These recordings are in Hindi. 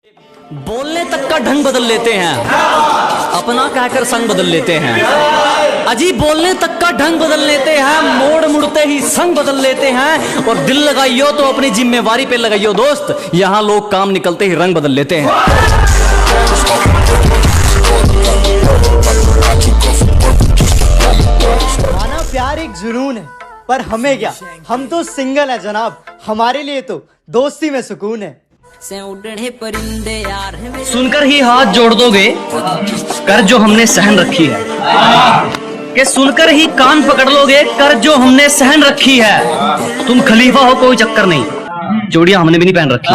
बोलने तक का ढंग बदल लेते हैं, अपना कहकर संग बदल लेते हैं। अजी बोलने तक का ढंग बदल लेते हैं, मोड़ मुड़ते ही संग बदल लेते हैं। और दिल लगाइयो तो अपनी जिम्मेवारी पे लगाइयो दोस्त, यहाँ लोग काम निकलते ही रंग बदल लेते हैं। माना प्यार एक जुनून है, पर हमें क्या, हम तो सिंगल है जनाब। हमारे लिए तो दोस्ती में सुकून है। परिंदे यार सुनकर ही हाथ जोड़ दोगे कर जो हमने सहन रखी है, कि सुनकर ही कान पकड़ लोगे कर जो हमने सहन रखी है। तुम खलीफा हो कोई चक्कर नहीं, जोड़ियां हमने भी नहीं पहन रखी।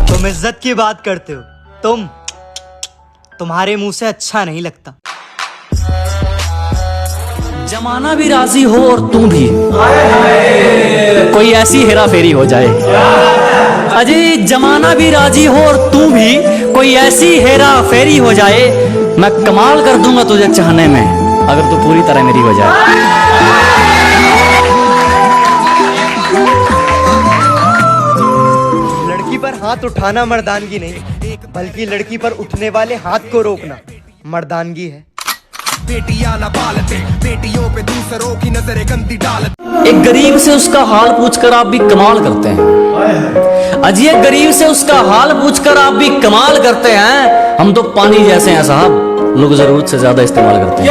तुम इज्जत की बात करते हो, तुम्हारे मुंह से अच्छा नहीं लगता। जमाना भी राजी हो और तुम भी, कोई ऐसी हेरा फेरी हो जाए। अजी जमाना भी राजी हो और तू भी, कोई ऐसी हेरा फेरी हो जाए। मैं कमाल कर दूंगा तुझे चाहने में, अगर तू पूरी तरह मेरी हो जाए। लड़की पर हाथ उठाना मर्दानगी नहीं, बल्कि लड़की पर उठने वाले हाथ को रोकना मर्दानगी है। बेटियां ना पालते, बेटियों पे दूसरों की नजरें गंदी डालते। एक गरीब से उसका हाल पूछकर आप भी कमाल करते हैं। अजी एक गरीब से उसका हाल पूछकर आप भी कमाल करते हैं। हम तो पानी जैसे हैं साहब, लोग जरूरत से ज्यादा इस्तेमाल करते हैं।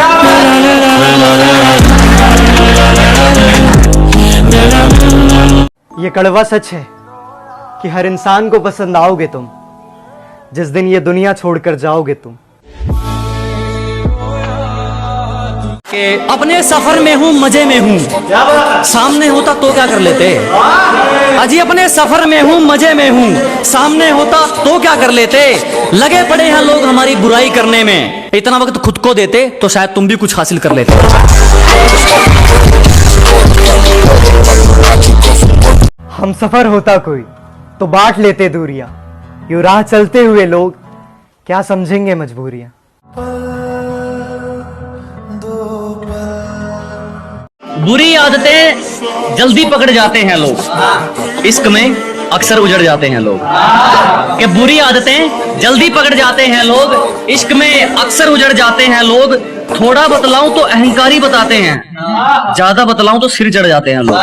ये कड़वा सच है कि हर इंसान को पसंद आओगे तुम, जिस दिन ये दुनिया छोड़कर जाओगे तुम। कि अपने सफर में हूँ मजे में हूँ, सामने होता तो क्या कर लेते। अजी अपने सफर में हूँ मजे में हूँ, सामने होता तो क्या कर लेते। लगे पड़े हैं लोग हमारी बुराई करने में, इतना वक्त खुद को देते तो शायद तुम भी कुछ हासिल कर लेते। हम सफर होता कोई तो बांट लेते दूरियां, यूं राह चलते हुए लोग क्या समझेंगे मजबूरियां। बुरी आदतें जल्दी पकड़ जाते हैं लोग, इश्क में अक्सर उजड़ जाते हैं लोग। कि बुरी आदतें जल्दी पकड़ जाते हैं लोग, इश्क में अक्सर उजड़ जाते हैं लोग। थोड़ा बतलाऊं तो अहंकारी बताते हैं, ज्यादा बतलाऊं तो सिर चढ़ जाते हैं लोग।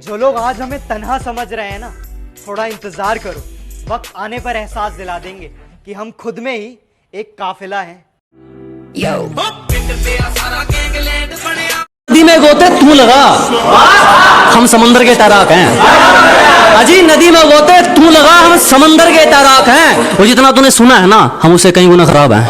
जो लोग आज हमें तन्हा समझ रहे हैं ना, थोड़ा इंतजार करो, वक्त आने पर एहसास दिला देंगे कि हम खुद में ही एक काफिला हैं। नदी में गोते तू लगा, हम समंदर के तैराक हैं। अजी नदी में गोते तू लगा, हम समंदर के तैराक हैं। वो जितना तूने सुना है ना, हम उससे कहीं गुना खराब हैं।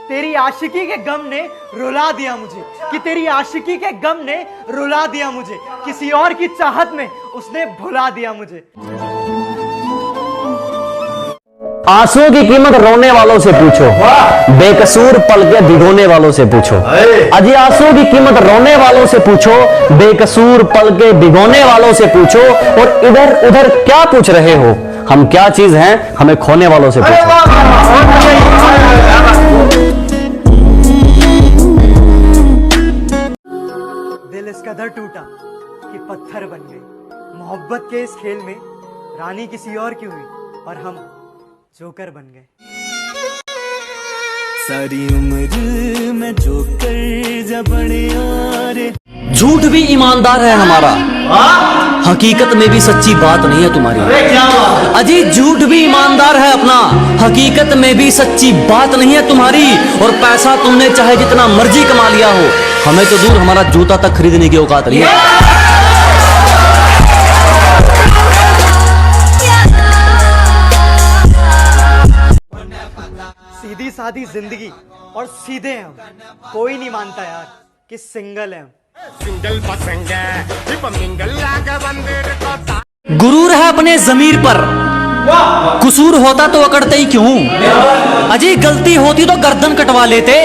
तेरी आशिकी के गम ने रुला दिया मुझे, कि तेरी आशिकी के गम ने रुला दिया मुझे, किसी और की चाहत में उसने भुला दिया मुझे। आंसुओं की कीमत रोने वालों से पूछो, बेकसूर पल के भिगोने वालों से पूछो। अजी आंसुओं की कीमत रोने वालों से पूछो, बेकसूर पल के भिगोने वालों से पूछो। और इधर उधर क्या पूछ रहे हो, हम क्या चीज हैं हमें खोने वालों से पूछो। दिल इस कदर टूटा कि पत्थर बन गए। मोहब्बत के इस खेल में रानी किसी और की हुई और हम जोकर बन गए। सारी उम्र में जोकर जब यार। झूठ भी ईमानदार है हमारा, हकीकत में भी सच्ची बात नहीं है तुम्हारी। अजी झूठ भी ईमानदार है अपना, हकीकत में भी सच्ची बात नहीं है तुम्हारी। और पैसा तुमने चाहे जितना मर्जी कमा लिया हो, हमें तो दूर हमारा जूता तक खरीदने की औकात नहीं है। सीधी सादी जिंदगी और सीधे हम, कोई नहीं मानता यार कि सिंगल है हम। सिंगल गुरूर है अपने जमीर पर, कसूर होता तो अकड़ते ही क्यों। अजी गलती होती तो गर्दन कटवा लेते,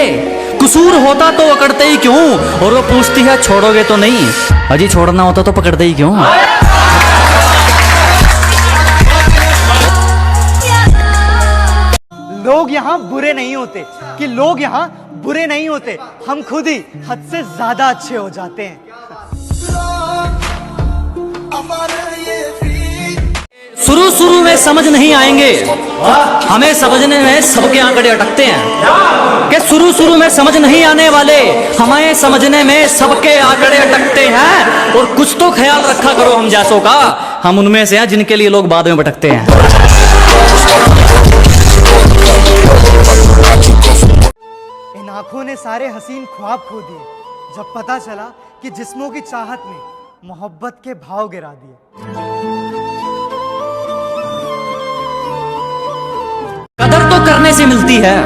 कसूर होता तो अकड़ते ही क्यों, और वो पूछती है छोड़ोगे तो नहीं, अजी छोड़ना होता तो पकड़ते ही क्यों। लोग यहाँ बुरे नहीं होते, कि लोग यहाँ बुरे नहीं होते, हम खुद ही हद से ज्यादा अच्छे हो जाते हैं। शुरू में समझ नहीं आएंगे, हमें समझने में सबके आंकड़े अटकते हैं। कि शुरू में समझ नहीं आने वाले, हमें समझने में सबके आंकड़े अटकते हैं। और कुछ तो ख्याल रखा करो हम जैसों का, हम उनमें से हैं जिनके लिए लोग बाद में भटकते हैं। इन आंखों ने सारे हसीन ख्वाब खो दिए, जब पता चला कि जिस्मों की चाहत में मोहब्बत के भाव गिरा दिए। कदर तो करने से मिलती है,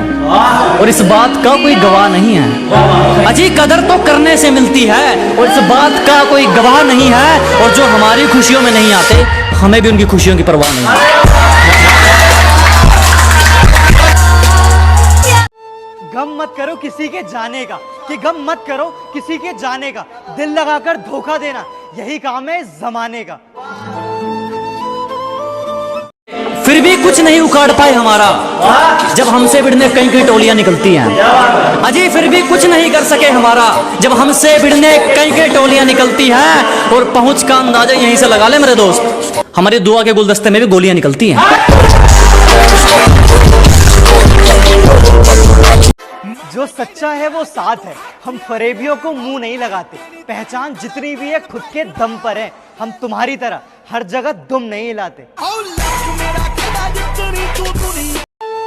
और इस बात का कोई गवाह नहीं है। अजी कदर तो करने से मिलती है, और इस बात का कोई गवाह नहीं है। और जो हमारी खुशियों में नहीं आते, हमें भी उनकी खुशियों की परवाह नहीं है। गम मत करो किसी के जाने का, कि गम मत करो किसी के जाने का, दिल लगाकर धोखा देना यही काम है इस जमाने का। फिर भी कुछ नहीं उखाड़ पाए हमारा, जब हमसे भिड़ने कई कई टोलियां निकलती हैं। अजी फिर भी कुछ नहीं कर सके हमारा, जब हमसे भिड़ने कई कई टोलियां निकलती हैं। और पहुंच का अंदाजा यहीं से लगा ले मेरे दोस्त, हमारी दुआ के गुलदस्ते में भी गोलियां निकलती हैं। जो सच्चा है वो साथ है, हम फरेबियों को मुंह नहीं लगाते। पहचान जितनी भी है खुद के दम पर है, हम तुम्हारी तरह हर जगह दुम नहीं हिलाते।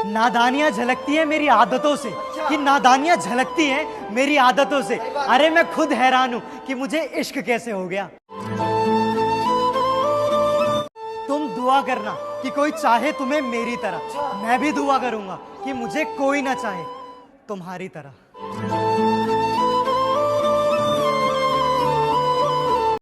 नादानियां झलकती है मेरी आदतों से, कि नादानियां झलकती हैं मेरी आदतों से। अरे मैं खुद हैरान हूं कि मुझे इश्क कैसे हो गया। तुम दुआ करना कि कोई चाहे तुम्हें मेरी तरह, मैं भी दुआ करूंगा कि मुझे कोई ना चाहे तुम्हारी तरह।